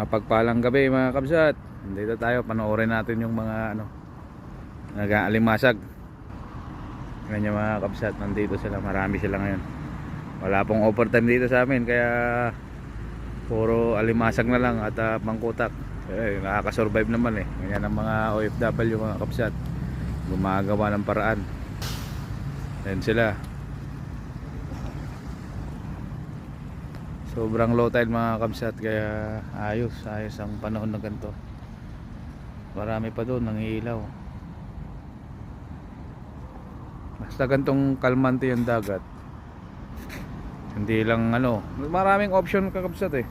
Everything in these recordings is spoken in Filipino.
Pagpalang gabi mga kabsat. Dito tayo, panoorin natin yung mga nag-aalimasag. Ganyan mga kabsat, nandito sila, marami sila ngayon. Wala pong overtime dito sa amin, kaya puro alimasag na lang at pangkutak. Nakakasurvive naman eh. Ganyan ang mga OFW mga kabsat, gumagawa ng paraan. Ayan sila. Sobrang low tide mga kabsat, kaya ayos ang panahon na ganito. Marami pa doon nangiilaw. Basta gantong kalmante yung dagat, hindi lang maraming option kakabsat eh.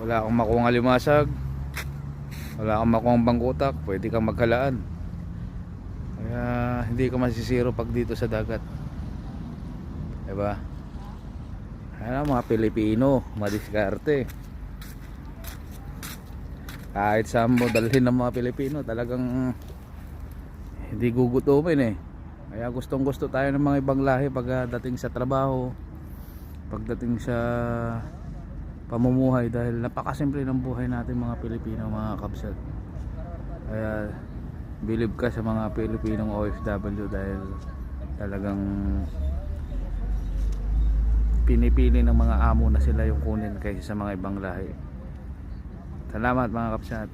Wala akong makuha alimasag, wala akong makuha bangkutak, pwede kang maghalaan. Kaya hindi ka masisiro pag dito sa dagat, diba? Mga Pilipino madiskarte. Kahit saan mo dalhin ng mga Pilipino, talagang hindi gugutumin eh. Kaya gustong gusto tayo ng mga ibang lahi pagdating sa trabaho, pagdating sa pamumuhay, dahil napakasimple ng buhay natin mga Pilipino mga kabsat. Kaya believe ka sa mga Pilipinong OFW, dahil talagang pinipili ng mga amo na sila yung kunin kaysa sa mga ibang lahi. Salamat mga kabsat.